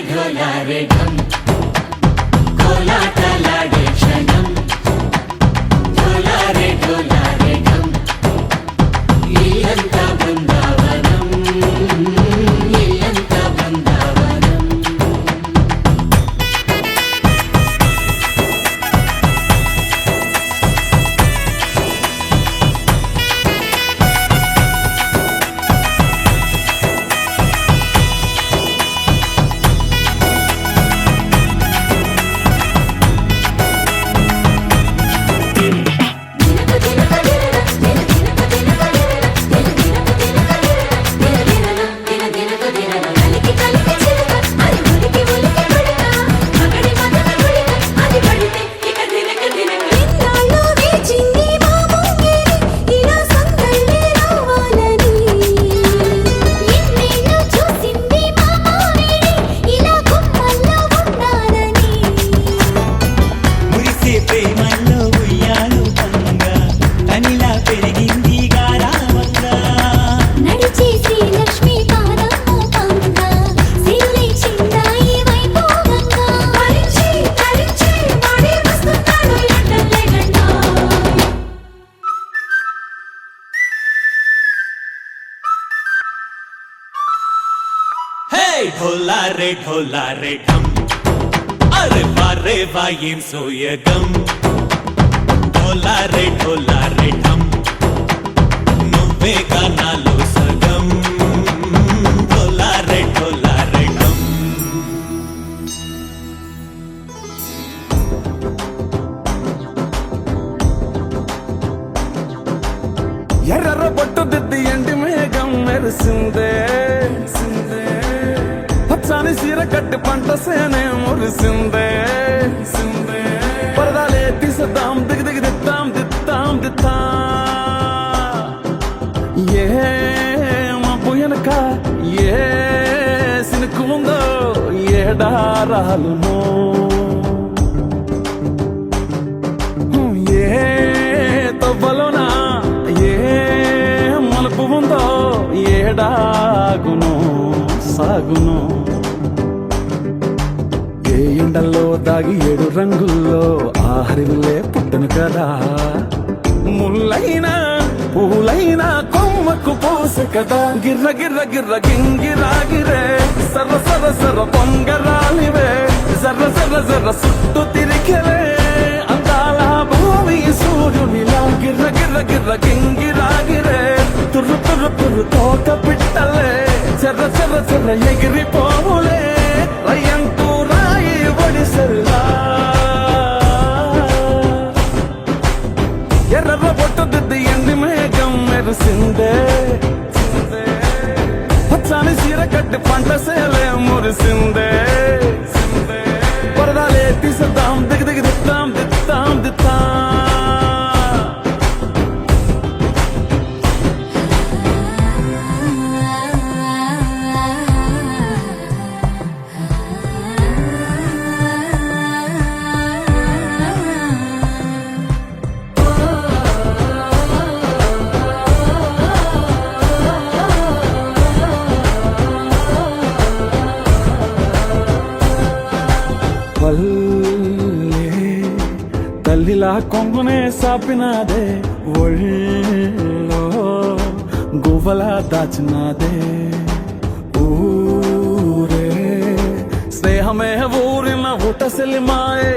ढोलारे ढम कोलाटलाडे क्षणम ढोलारे ढोलारे ढम इल्लंता बृंदावनम इल्लंता बृंदावनम ढोला रे ढम अरे वारे वायें सोयगम ढोला रे ढम नुव्वे गानालो सगम ढोला रे ढम ఎర్ర బొట్టు దిద్ది ఎండి మేఘం మెరిసిందే పచ్చని సీర కట్టి పంట సేనే మురిసిందే పరదాలే తీసద్దాం దిగి దిగి దిత్తాం దిత్తాం దిత్తా ఏ మబ్బు వెనక ఏ సినుకు ఉందో ఏడారాలునో ఏ తవ్వలోనా ఏ మలుపు ఉందో ఏడాగునో సాగును ఏ ఎండల్లో దాగి 7 రంగుల్లో ఆహరివులే పుట్టను కదా ముల్లైనా పూలైనా కొమ్మకు పోసె కదా గిర్ర గిర్ర గిర్ర గింగిరాగిరే సర్ర సర్ర సర్ర పొంగరాలివే జర్ర జర్ర జర్ర సుట్టు తిరిగిరే అందాల భూమి సూర్యునిలా గిర్ర గిర్ర గిర్ర గింగిరాగిరే తుర్రు తుర్రు తుర్రు తోక పిట్టలే చెర్ర చెర్ర చెర్ర ఎగిరిపోవులే రయ్యంటూ రాయి ఒడిసెల్లా ఎర్ర బొట్టు దిద్ది ఎండి మేఘం మెరిసిందే పచ్చని సీర కట్టి పంట సేలే మురిసిందే పరదాలే తీసద్దాం దిగి దిగి దిత్తాం దిత్తాం దిత్తా తల్లిలా కొంగునే సాపినాదే ఒళ్ళో గువ్వలా దాచినాదే ఊరే స్నేహమే ఊరిన ఊటసెలిమాయే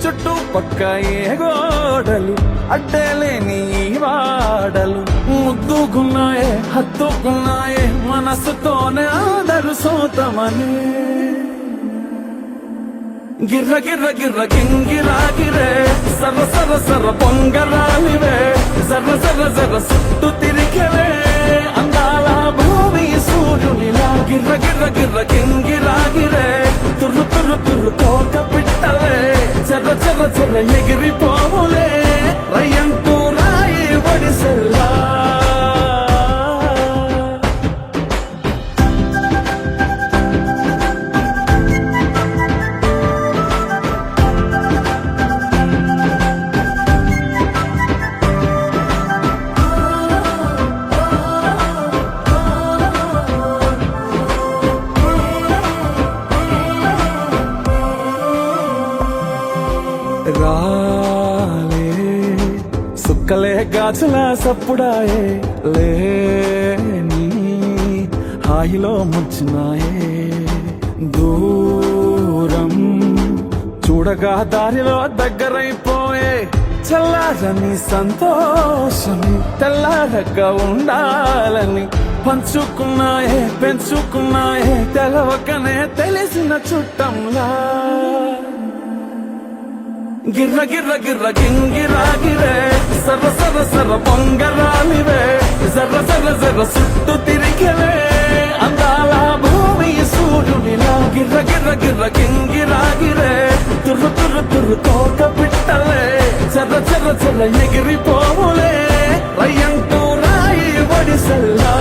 చుట్టూ పక్క ఏ గోడలు అడ్డేలేని వాడలు ముద్దుకున్నాయే హత్తుకున్నాయే మనసుతోనే ఆదరు సోతమని గిర్ర గిర్ర గిర్ర గింగిరాగిరే సర్ర సర్ర సర్ర పొంగరాలివే జర్ర జర్ర జర్ర సుట్టు తిరిగివే అందాల భూమి సూర్యునిలా గిర్ర గిర్ర గిర్ర గింగిరాగిరే తుర్రు తుర్రు తుర్రు తోక పిట్టలే చెర్ర చెర్ర చెర్ర ఎగిరిపోవులే రయ్యంటూ రాయి ఒడిసెల్లా గాజుల సప్పుడాయే లేని హాయిలో ముచ్చినాయే దూరం చూడగా దారిలో దగ్గరైపోయే చల్లారని సంతోషమి తెల్లారగా ఉండాలని పంచుకున్నాయే పెంచుకున్నాయే తెలవకనే తెలిసిన చుట్టంలా గిర్ర గిర్ర గిర్ర గింగిరాగిరే సర్ర సర్ర సర్ర పొంగరాలివే జర్ర జర్ర జర్ర చుట్టూ తిరిగలే అందాల భూమి సూర్యునిలా గిర్ర గిర్ర గిర్ర గింగిరాగిరే తుర్రు తుర్రు తుర్రు తోక పిట్టలే చర్ర చర్ర చర్ర ఎగిరిపోవులే రయ్యంటూ రాయి ఒడిసెల్లా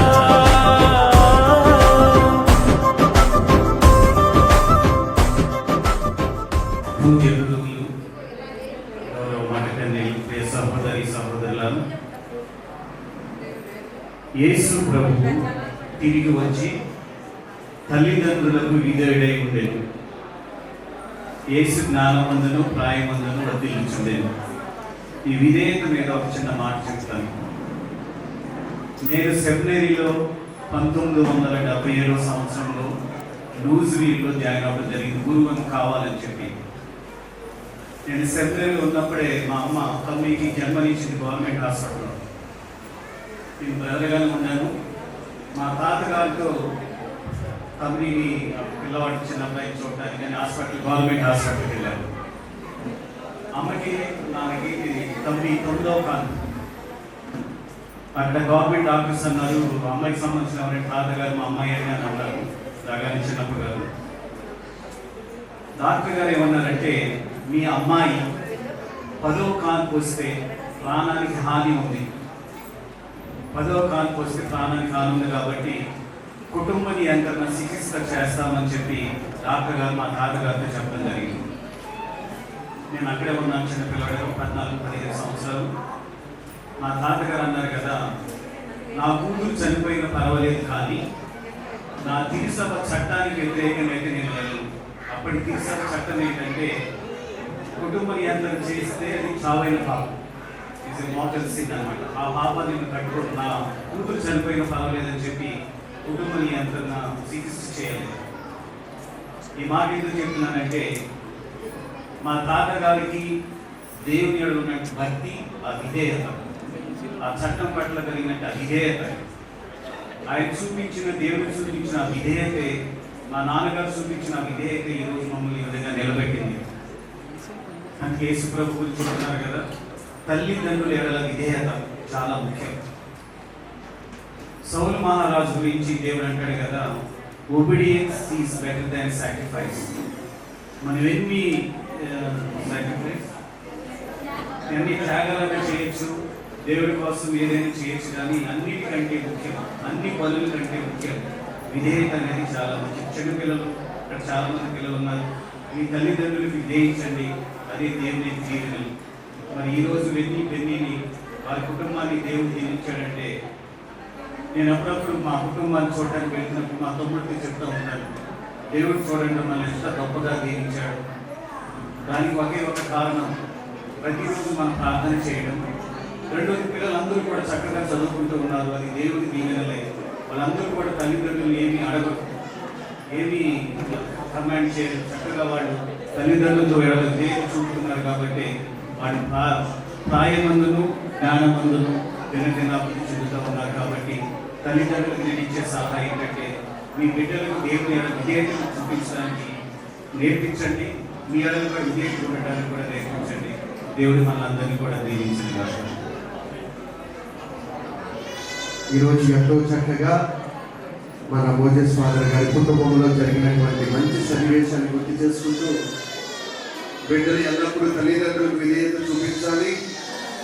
సహోదరులను యేసు ప్రభు తిరిగి వచ్చి తల్లిదండ్రులకు విధేయుడై ఉండేది. యేసు జ్ఞానమందును ప్రాయమందును వర్ధిల్లుచుండేది. ఈ విధేయత మీద ఒక చిన్న మాట చెప్తాను. నేను సెమినరీలో 1977 సంవత్సరంలో లూజ్వీల్లో జాయిన్ అవ్వడం జరిగింది. గురువుని కావాలని చెప్పి నేను సెమినరీలో ఉన్నప్పుడే మా అమ్మ తమ్మికి జన్మనిచ్చింది గవర్నమెంట్ హాస్పిటల్లో. నేను బ్రదర్గానే ఉన్నాను. మా తాతగారితో తమ్మిని పిల్లవాడి చిన్న అబ్బాయిని చూడటానికి నేను గవర్నమెంట్ హాస్పిటల్కి వెళ్ళాను. అమ్మకి నాన్నకి తమ్మి 9వ కాను. అక్కడ గవర్నమెంట్ డాక్టర్స్ అన్నారు అమ్మాయికి సంబంధించిన ఎవరైనా తాతగారు మా అమ్మాయి అని అన్నారు. రాగానే చిన్నప్పుడు గారు డాక్టర్ గారు ఏమన్నారంటే మీ అమ్మాయి 10వ కాన్పు వస్తే ప్రాణానికి హాని ఉంది. 10వ కాన్పు వస్తే ప్రాణానికి హాని ఉంది కాబట్టి కుటుంబ నియంత్రణ చికిత్స చేస్తామని చెప్పి డాక్టర్ గారు మా తాతగారితో చెప్పడం జరిగింది. నేను అక్కడే ఉన్నాను, చిన్నపిల్లవాడు 14-15 సంవత్సరాలు. మా తాతగారు అన్నారు కదా, నా కూతురు చనిపోయిన పర్వాలేదు కానీ నా తిరుసభ చట్టానికి వ్యతిరేకమైతే నేను వెళ్ళను. అప్పటి తిరుసభ చట్టం ఏంటంటే కుటుంబ నియంత్రణ చేస్తే అది చావైన పాపం, ఇట్స్ ఎ మోర్టల్ సిన్ అనమాట. ఆ పాపాన్ని నేను కట్టుకోవడం, నా కూతురు చనిపోయిన పర్వాలేదని చెప్పి కుటుంబ నియంత్రణ చికిత్స చేయాలి. ఈ మాట ఎందుకు చెప్తున్నానంటే మా తాతగారికి దేవుని ఎడల ఉన్న భక్తి, ఆ విధేయత, ఆ చట్టం పట్ల కలిగినట్టు విధేయత, ఆయన చూపించిన దేవుడు చూపించిన విధేయతే, మా నాన్నగారు చూపించిన విధేయత ఈరోజు మమ్మల్ని ఈ విధంగా నిలబెట్టింది. అందుకే యేసు ప్రభు గురించి చెప్తున్నారు కదా, తల్లిదండ్రుల ఎడల విధేయత చాలా ముఖ్యం. సౌలు మహారాజు గురించి దేవుడు అంటాడు కదా, obedience is better than sacrifice. మనం ఎన్ని త్యాగాలను చేయొచ్చు, దేవుడి కోసం ఏదైనా చేయొచ్చు, కానీ అన్నిటికంటే ముఖ్యం, అన్ని పనుల కంటే ముఖ్యం విధేయత అనేది చాలా ముఖ్యం. చిన్నపిల్లలు ఇక్కడ చాలా మంది పిల్లలు ఉన్నారు. మీ తల్లిదండ్రులకు విధేయించండి, అదే దేవుని దీవెనలు. మరి ఈరోజు పెన్నీని వారి కుటుంబాన్ని దేవుడు దీవించాడంటే, నేను అప్పుడప్పుడు మా కుటుంబాన్ని చూడటానికి వెళ్తున్నప్పుడు మా తమ్ముడికి చెప్తూ ఉంటాను, దేవుడు చూడండి మనల్ని ఎంత గొప్పగా దీవించాడు. దానికి ఒకే ఒక కారణం, ప్రతిరోజు మనం ప్రార్థన చేయడం. రెండోది, పిల్లలందరూ కూడా చక్కగా చదువుకుంటూ ఉన్నారు, అది దేవుడి దీవెనలే. వాళ్ళందరూ కూడా తల్లిదండ్రులు ఏమీ అడగరు, ఏమీ కమాండ్ చేయరు. చక్కగా వాళ్ళు తల్లిదండ్రులతో దేవుడు చూపుతున్నారు కాబట్టి వాడి ప్రాయమందును జ్ఞానమందును దినదినాభివృద్ధి చెందుతూ ఉన్నారు. కాబట్టి తల్లిదండ్రులకు నేను ఇచ్చే సలహా ఏంటంటే, మీ బిడ్డలకు దేవుని విధేయతను చూపించడానికి నేర్పించండి, మీ అడలు కూడా విధేయత ఉండడానికి కూడా నేర్పించండి. దేవుడు మనందరినీ కూడా దీవించండి. ఈరోజు ఎంతో చక్కగా మన మోజెస్ ఫాదర్ గారి కుటుంబంలో జరిగినటువంటి మంచి సన్నివేశాన్ని గుర్తు చేసుకుంటూ, బిడ్డలు ఎల్లప్పుడూ తల్లిదండ్రులకు విధేయత చూపించాలి,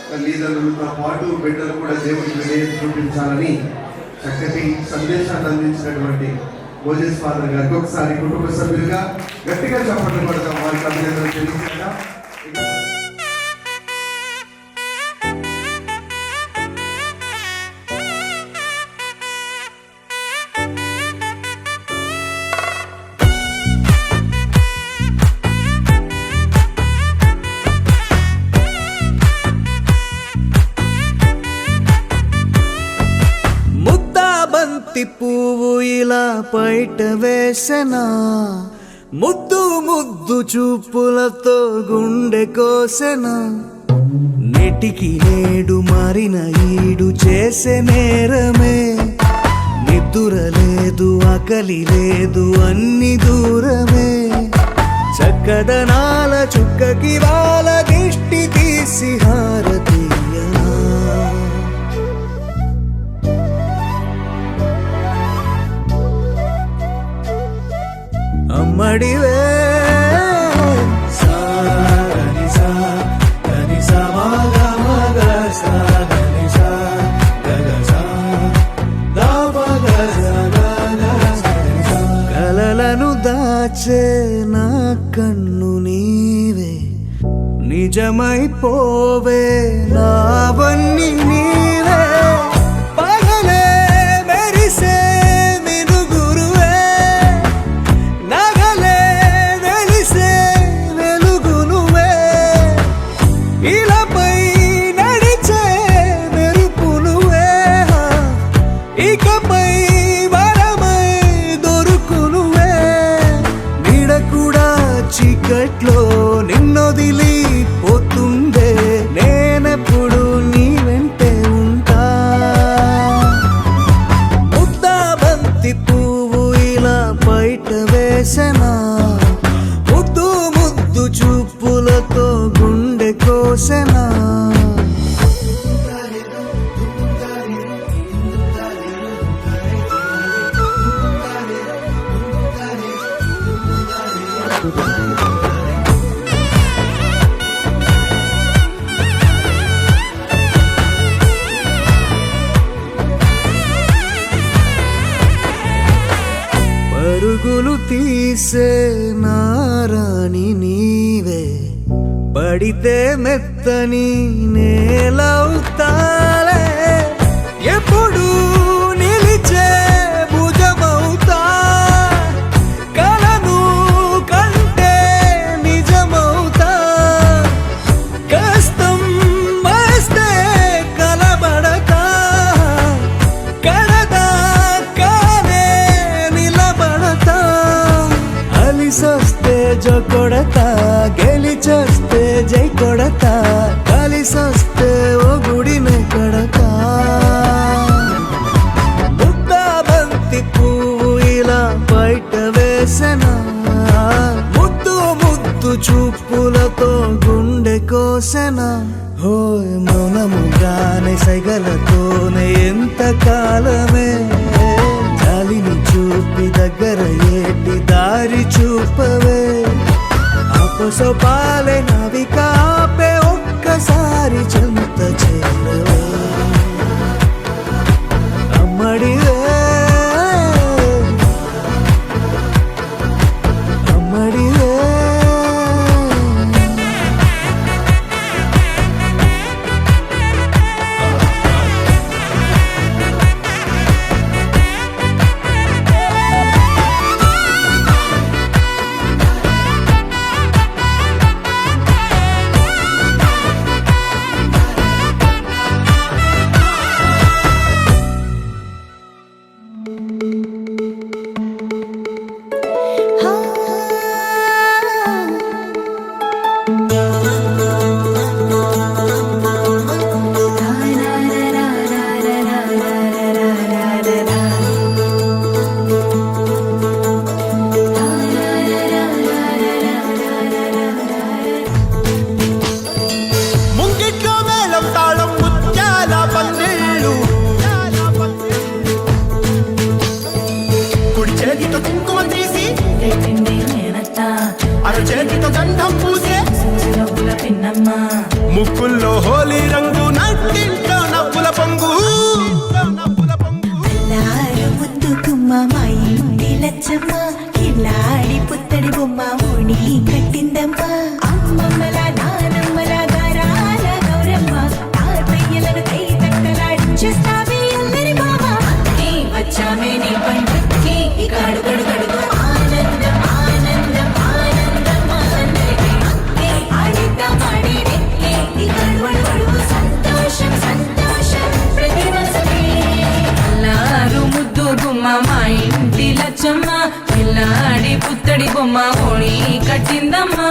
తల్లిదండ్రులతో పాటు బిడ్డలు కూడా దేవుడికి విధేయత చూపించాలని చక్కటి సందేశాన్ని అందించినటువంటి మోజెస్ ఫాదర్ గారికి ఒకసారి కుటుంబ సభ్యులుగా గట్టిగా చప్పట్లు కొడతాం, వారికి అభినందనలు తెలియజేయగా. బంతి పువ్వు ఇలా బయట వేసెనా, ముద్దు ముద్దు చూపులతో గుండె కోసెనా, నెటికి నేడు మారిన ఈడు చేసే నేరమే, నిద్ర లేదు ఆకలి లేదు అన్ని దూరమే, చక్కదనాల చుక్కకి వాళ్ళ దిష్టి తీసి హారతీయనా. అమ్మడివే కలలను దాచే నా కన్ను నీవే, నిజమైపోవే నావన్నీ నీవే, పగలే మెరిసే మినుగురువే, నగలే వెలిసే వెలుగునువే, ఇలాపై నడిచే మెరుపునువే, ఇకపై వరమై దొరుకునువే, నీడ కూడా చీకట్లో నిన్నొదిలి పోతుందే, నేనెప్పుడు నీ వెంటే ఉంటా. ముద్దా బంతి పువ్వు ఇలా బయట వేసెనా, ముద్దు ముద్దు చూపులతో గుండె కోసెనా. పరుగులు తీసే నారాణి నీవే, పడితే మెత్తని నేలవుతాలే, ఎప్పుడు నిలిచే భుజమవుతా, కలను కంటే నిజమవుతా, కష్టం వస్తే కలబడతా, కడదాకానే నిలబడతా, అలిసొస్తే జో కొడతా, గెలిచొస్తే జై కొడతా, కలిసొస్తే ఓ గుడినే కడతా. ముద్దా బంతి పువ్వు ఇలా బయట వేసెనా, ముద్దు ముద్దు చూపులతో గుండె కోసెనా. హోయ్ మౌనముగానే సైగలతోనే ఎంత కాలమే, జాలిని చూపి దగ్గర ఏటి దారి చూపవే, ఆపసోపాలే నావిక ఆపే ఒక్కసారి చెంత చేరవే. అమ్మడివే అమ్మడివే ముంగిట్లో మేళం తాళం ముత్యాల పందిళ్ళు, కుడి చేతితో కుంకుమ తీసి అరు చేతితో గంధం పూసే, ముక్కుల్లో హోలీ రంగు, నట్టింట్లో నవ్వుల పొంగు. మా ఇంటి లచ్చమ్మ కిల్లాడి పుత్తడి బొమ్మ ముడి కట్టిందమ్మా, అమ్మమ్మల నానమ్మల గారాల గౌరమ్మ, తాతయ్యలను కై తక్కలాడించేస్తావే అల్లరి బావ. వచ్చామే నీ పండుక్కి ఇక అడుగడుగడుగు ఆనందం ఆనందం ఆనందం అందరికీ ఆడిద్దాం ఆడిడే ఇక అడుగడుగడుగు సంతోషం సంతోషం ప్రతి మనసుకి. అల్లారు ముద్దు కిల్లాడి పుత్తడి బొమ్మ ఓణి కట్టిందమ్మా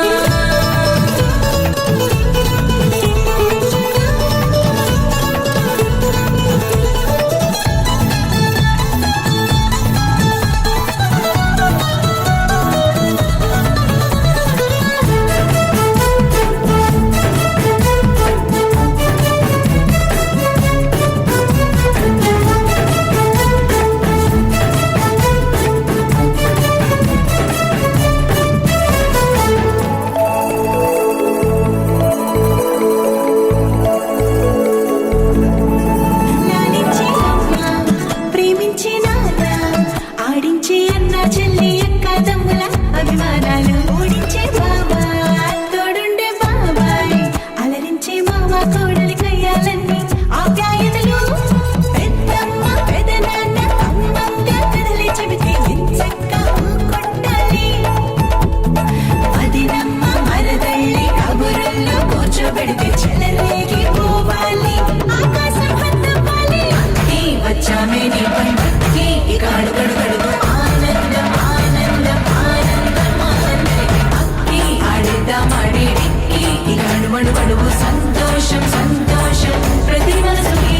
లాలించి అమ్మ ప్రేమించి నాన్న ఆడించి అన్న చెల్లి అక్క తమ్ముల అభిమానాలు ఓడించే బాబా తోడుండే బాబాయ్ అలరించే మామ కోడలి కయ్యాలన్నీ ఆప్యాయతలు పెద్దమ్మ పెదనాన్న అమ్మంగా కథలే చెబితే ఎంచక్క కొట్టాలి అదినమ్మ మరదళ్ళి కబురుల్లో కూర్చోబెడితే చెలరేగి పోవాలి ఆకాశం హద్దవ్వాలి అక్కి వచ్చామే నీ పండక్కి ఇక అడుగడుగడుగు ఆనందం ఆనందం ఆనందం ఆనందం అక్కి ఆడిద్దాం ఆడేడిక్కి ఇక అడుగడుగడుగు సంతోషం సంతోషం ప్రతి మనసుకి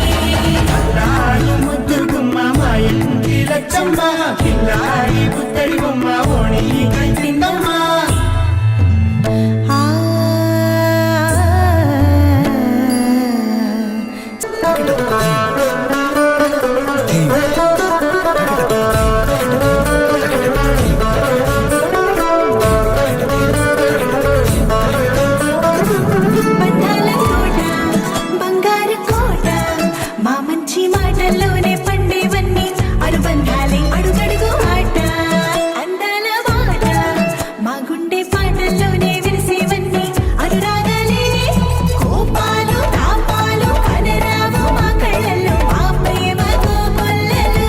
ముద్దు గుమ్మ మా ఇంటి లచ్చమ్మ కిల్లాడి పుత్తడి బొమ్మ ఓణి కట్టిందమ్మా బంధాల తోట బంగారు కోట మా మంచి మాటల్లోనే పండేవన్నీ అనుబంధాలే అడుగడుగు ఆట అందాల మాట మా గుండె పాటల్లోనే విరిసేవన్నీ అనురాగాలే కోపాలు తాపాలు కనరావు మా కళ్ళల్లో మా ప్రేమ కోకొల్లలు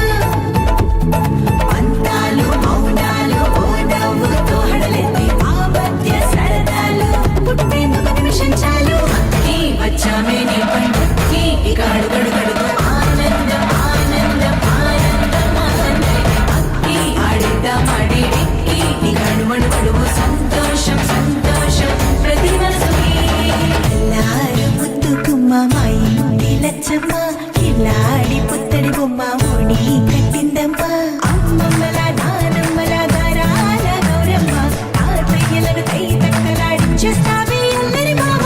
పంతాలు మౌనాలు ఓ నవ్వుతో హడలెత్తి మా మధ్య సరదాలు పుట్టేందుకు నిమిషం చాలు అక్కి వచ్చామే నీ పండుక్కి ఇక అడుగడుగడుగు ఆనందం ఆనందం ఆనందం ఆనందం అక్కి ఆడిద్దాం ఆడేడిక్కి ఇక అడుగడుగడుగు సంతోషం సంతోషం ప్రతి మనసుకి ఎల్లారు ముద్దు గుమ్మ మా ఇంటి లచ్చమ్మ కిల్లాడి పుత్తడి బొమ్మ ఓణి కట్టిందమ్మా అమ్మమ్మల నానమ్మల గారాల గౌరమ్మ తాతయ్యలను కై తక్కలాడించేస్తావే అల్లరి మామ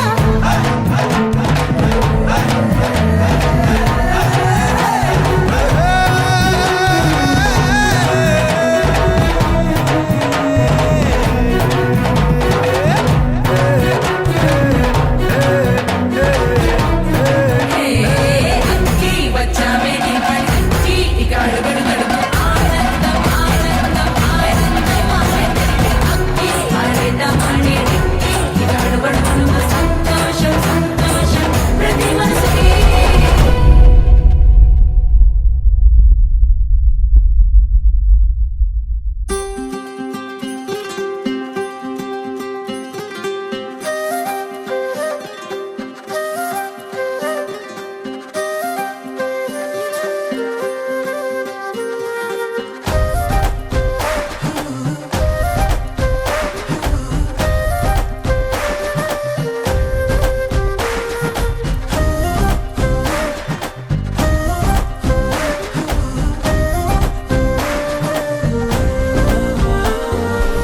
అక్కి వచ్చామే నీ పండక్కి ఇక అడుగడుగడుగు ఆనందం ఆనందం ఆనందం ఆనందం అక్కి ఆడిద్దాం ఆడేడిక్కి ఇక అడుగడుగడుగు సంతోషం సంతోషం ప్రతి మనసుకి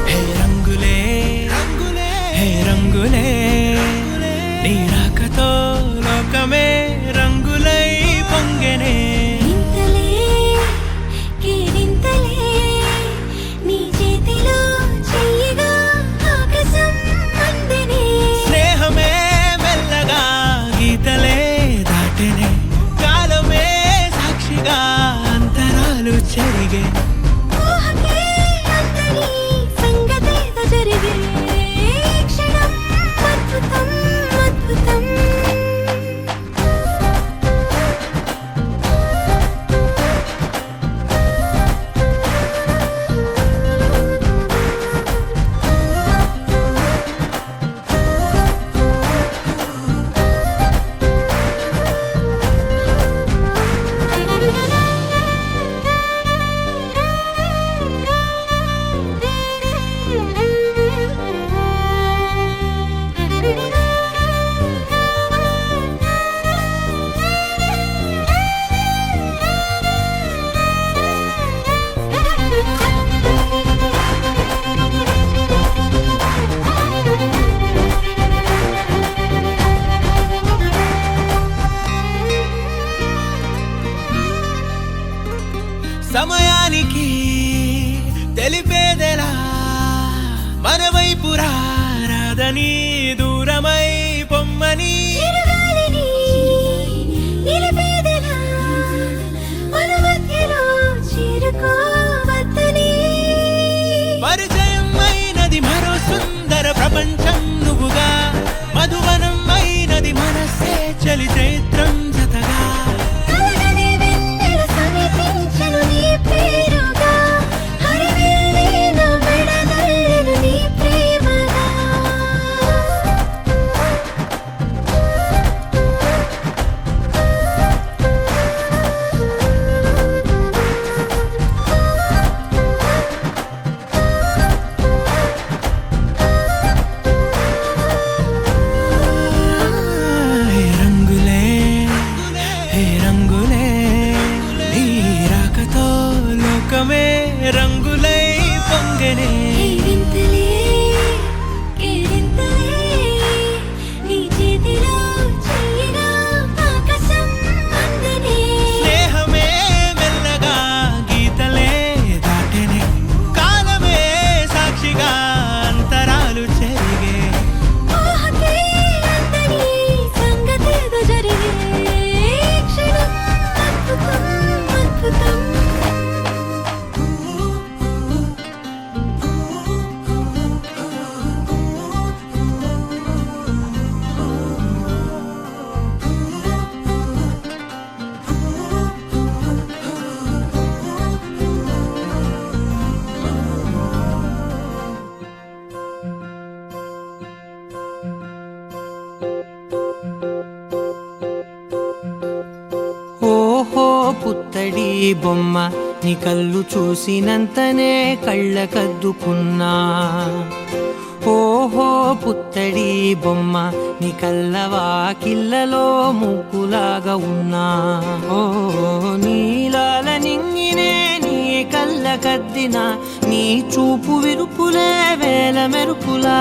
హే రంగులే హే రంగులే నీ రాకతో లోకమే రంగులై పొంగెనే ఇంతలే కేరింతలే నీ చేతిలో చెయ్యగా ఆకాశం అందనే స్నేహమే మెల్లగా గీతలే దాటెనే కాలమే సాక్షిగా అంతరాలు చెరిగే ఊహకే అందరి సంగతేదో జరిగే క్షణం అద్భుతం అద్భుతం సమయానికి తెలిపేదెలా మన వైపు రాదని దూరమై పొమ్మని చిరుగాలిని నిలిపేదెలా మన మధ్యలో చేరుకోవద్దని పరిచయం అయినది మరో సుందర ప్రపంచం నువ్వుగా మధువనం అయినది మనసే చలి చైత్రం జతగా కలగని వెన్నెల సమీపించను నీ పేరుగా హరివెల్లి నా మెడనల్లను నీ ప్రేమగా హే రంగులే హే రంగులే నీ రాకతో లోకమే రంగులై పొంగనే ఈ వింతలే కేరింతలే నీ చేతిలో చెయ్యగా ఆకాశం అందనే స్నేహమే మెల్లగా గీతలే దాటెనే కాలమే సాక్షిగా అంతరాలు చెరిగే ఊహకే అందని సంగతేదో జరిగే క్షణం అద్భుతం అద్భుతం ఓహో పుత్తడి బొమ్మ నీ కళ్ళు చూసినంతనే కళ్ళకద్దుకున్నా ఓహో పుత్తడి బొమ్మ నీ కళ్ళవాకిళ్ళలో ముగ్గులాగా ఉన్నా ఓ నీలాల నింగినే నీ కళ్ళకద్దిన నీ చూపు విరుపులే వేల మెరుపులా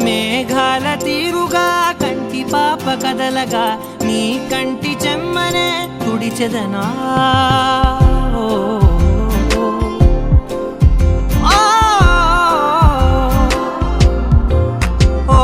మేఘాల తీరుగా కంటి పాప కదలగా నీ కంటి చెమ్మనే తుడిచెదనా ఓ, ఆ, ఓ,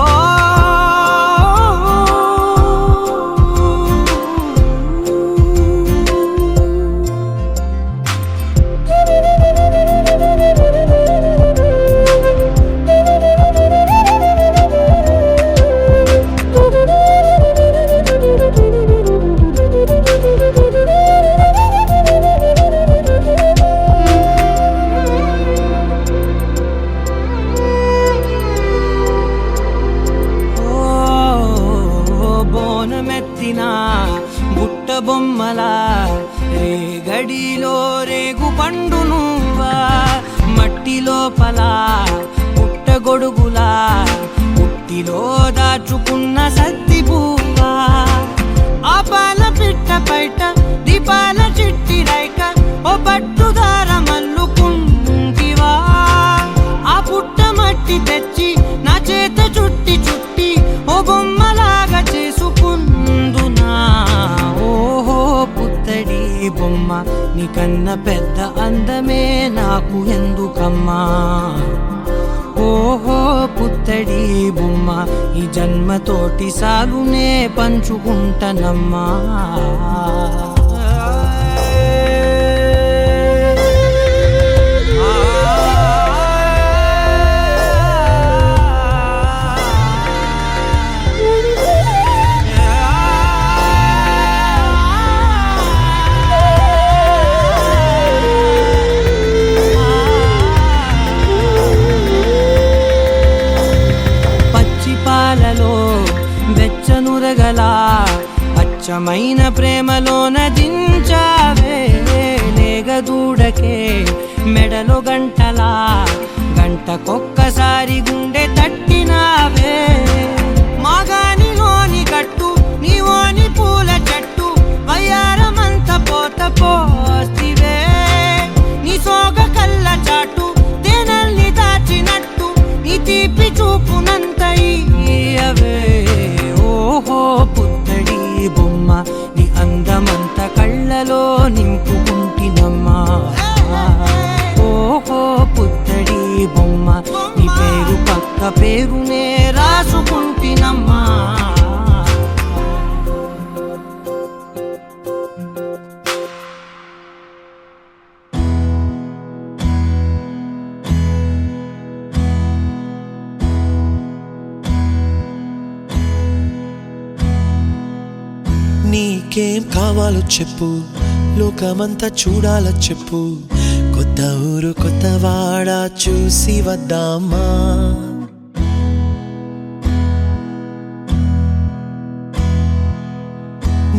బోనమెత్తిన బుట్ట బొమ్మలా రేగడిలో రేగు పండు నువ్వా మట్టి లోపల పుట్టగొడుగులా పుట్టిలో దాచుకున్న సత్తి పువ్వా ఆ పాల పిట్ట బయట దీపాల చిట్టి రైక ఓ పట్టుదార మల్లుకుంటివా ఆ పుట్ట మట్టి తెచ్చి నా చేత చుట్టి చుట్టి ఓ బొమ్మలాగా చేసుకుందునా ఓహో పుత్తడి బొమ్మ నీకన్న పెద్ద అందమే నాకు ఎందుకమ్మా ఓహో పుత్తడి బొమ్మ ఈ జన్మతోటి సాగునే పంచుకుంటనమ్మా పాలలో వెచ్చనురగల అచ్చమైన ప్రేమలోన దించావే లేగదూడకే మెడలో గంటలా గంటకొక్కసారి గుండె తట్టినావే మాగానిలోని గట్టు నీవోని పూల చెట్టు వయ్యారమంత పోత పోస్తివే నీ సోగ కళ్ళ చాటు తేనల్ని దాచినట్టు నీ తీపి చూపునంత ఇయ్యవే ఓహో పుత్తడి బొమ్మ నీ అందమంత కళ్ళలో నింపుకుంటినమ్మా పేరునే రాసుకుంటినమ్మా. నీకేం కావాలో చెప్పు, లోకమంతా చూడాల చెప్పు, కొత్త ఊరు కొత్త వాడ చూసి వద్దామా.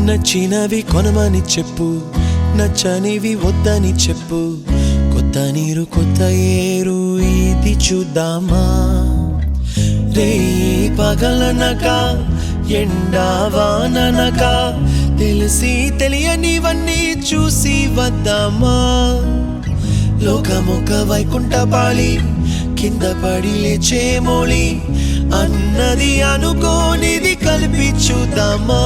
నచ్చినవి కొనమని చెప్పు, నచ్చనివి వద్దని చెప్పు, కొత్త నీరు కొత్త ఏరు ఇది చూద్దామా. రే పగలనక ఎండావాననక తెలిసి తెలియనివన్నీ చూసి వద్దామా. లోకమొక వైకుంఠపాళి, కింద పడి లేచే మోళి, అన్నది అనుకోనిది కలిపి చూద్దామా.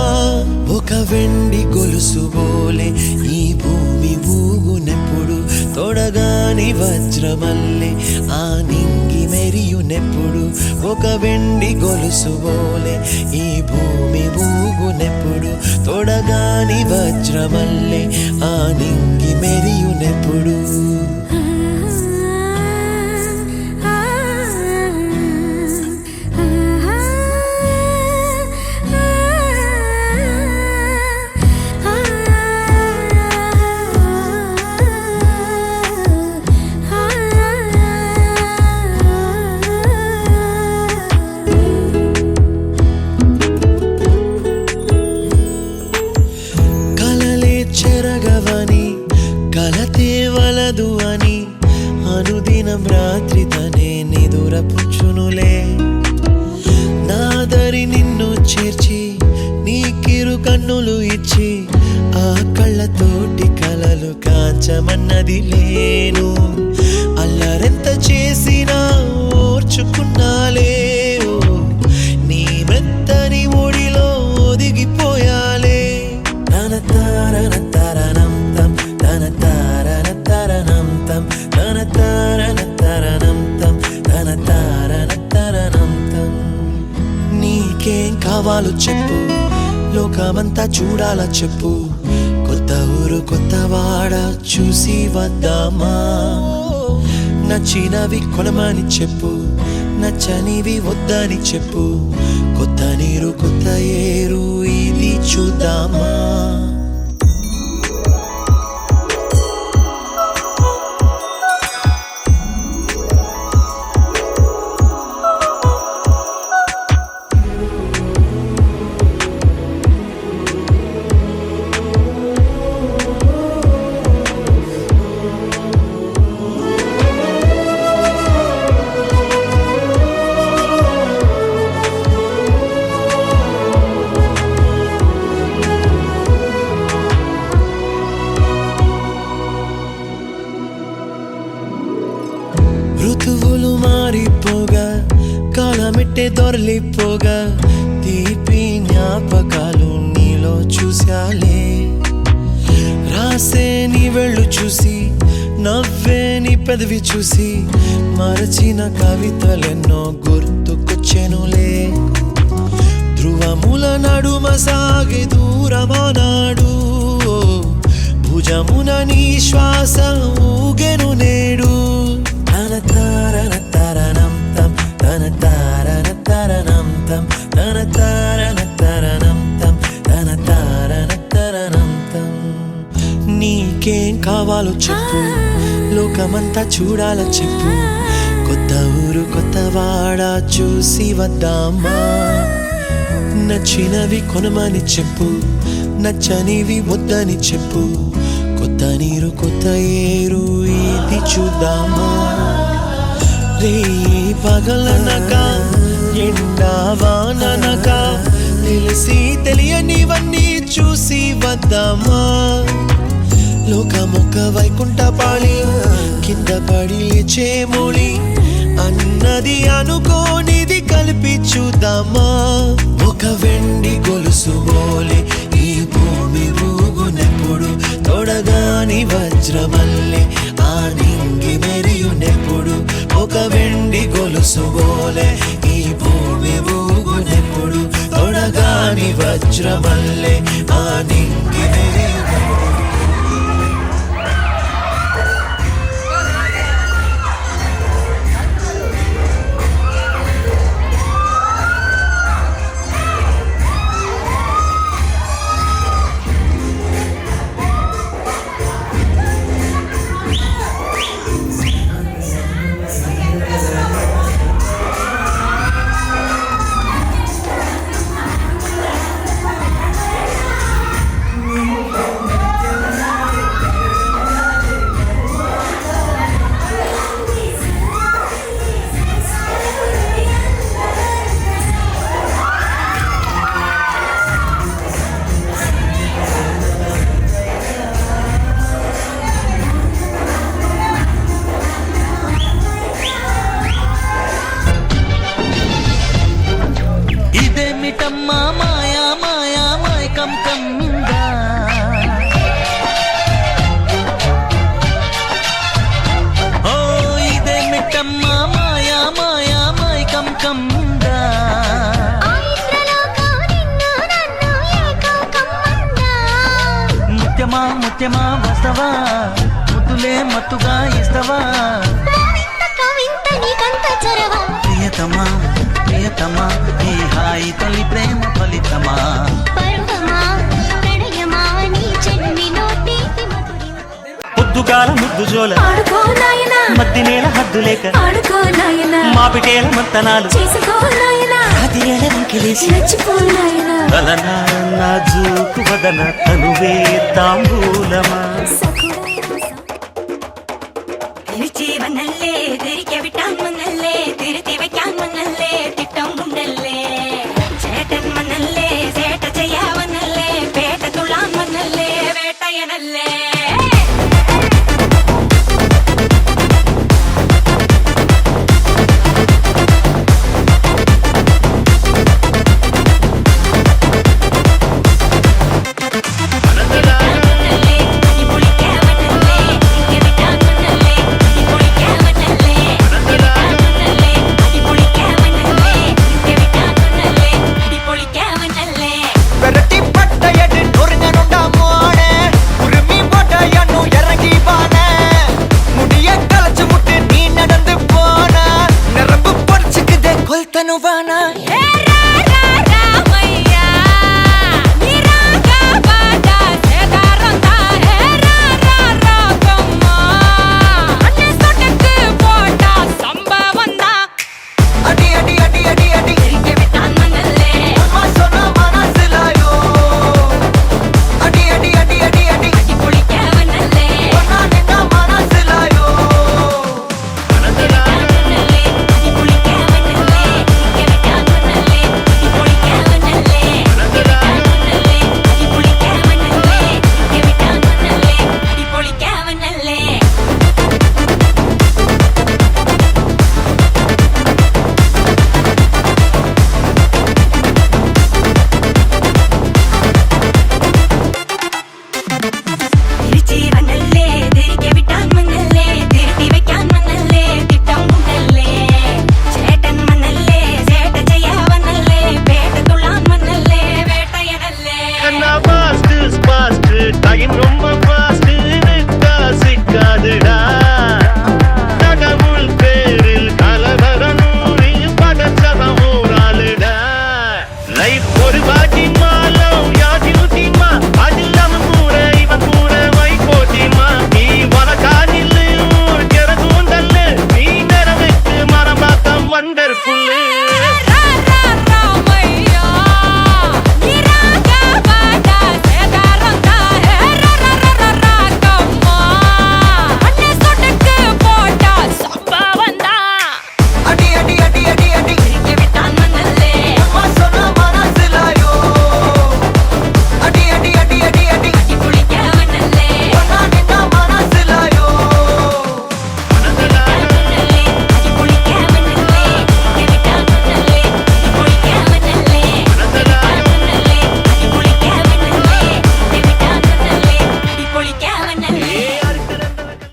ఒక వెండి గొలుసు బోలే ఈ భూమి ఊగునెప్పుడు, తొడగాని వజ్రమల్లే ఆ నింగి మెరియునెప్పుడు. ఒక వెండి గొలుసు బోలే ఈ భూమి ఊగునెప్పుడు, తొడగాని వజ్రమల్లే ఆ నింగి మెరియునెప్పుడు. చెరగవని కలతే వలదు అని అనుదినం రాత్రి తనే నిదురపుచ్చునులే. నాదరి నిన్ను చేర్చి నీకిరు కన్నులు ఇచ్చి, ఆ కళ్ళతోటి కలలు కాంచమన్నది లేను. అల్లరెంత చేసినా ఓర్చుకున్నాలే, నీ మెత్తని ఒడిలో ఒదిగిపోయాలే. తన తారన తరణం తం, తన తారన తరణం తం, తన తారన తరణం తం, తన తారన తరణం తం. నీకేం కావాలో చెప్పు, లోకమంతా చూడాల చెప్పు, కొత్త ఊరు కొత్త వాడ చూసి వద్దామా. నచ్చినవి కొనమని చెప్పు, నచ్చనివి వద్దని చెప్పు, కొత్త నీరు కొత్త ఏరు ఇది చూద్దామా. ఋతువులు మారిపోగా, కాలమిట్టే దొరలిపోగా, తీపి జ్ఞాపకాలు నీలో చూశాలే. రాసే నీ వెళ్ళు చూసి, నవ్వే నీ పెదవి చూసి, మరచిన కవితలెన్నో గుర్తుకొచ్చెనులే. ధ్రువముల నడుమ సాగే దూరమానాడు, భుజమున నీ శ్వాస ఊగెను నేడు. తన తారన తరణం తం, తన తారన తరణం తం, తన తారన తరణం తం, తన తారన తరణం తం. నీకేం కావాలో చెప్పు, లోకమంతా చూడాల చెప్పు, కొత్త ఊరు కొత్త వాడ చూసి వద్దామా. నచ్చినవి కొనమని చెప్పు, నచ్చనివి వద్దని చెప్పు, కొత్త నీరు కొత్త ఏరు ఇది చూద్దామా. రే పగలనక ఎండావాననక తెలిసి తెలియనివన్నీ చూసి వద్దామా. లోకమొక వైకుంఠపాళి, కింద పడి లేచే మోళి, అన్నది అనుకోనిది కలిపి చూద్దామా. ఒక వెండి గొలుసు బోలే ఈ భూమి ఊగునెప్పుడు, తొడగాని వజ్రమల్లే ఆ నింగి మెరియునెప్పుడు. ఒక వెండి గొలుసు బోలే ఈ వజ్రమల్లె ఆ నింగి వెలుగు. ఇదేమిటమ్మా మాయా మాయా మైకం కమ్మిందా, ఓ ఇదేమిటమ్మా మాయా మాయా మైకం కమ్మిందా. ముత్యమా ముత్యమా వస్తవా, ముద్దులే మత్తుగా ఇస్తవా. ప్రియతమా ప్రియతమా ఈ హాయి తొలి ప్రేమ ఫలితమా. పొద్దుగాల ముద్దు జోల ఆడుకో నాయనా, మద్ది నేల హద్దు లేక ఆడుకో నాయనా, మాపిటేల మంతనాలు చేసుకో నాయనా, అదిరేల వంకిలేసి నచ్చిపో నాయనా, తలనా నాజూకు వదన తనువే తాంబూలమా. సకుడా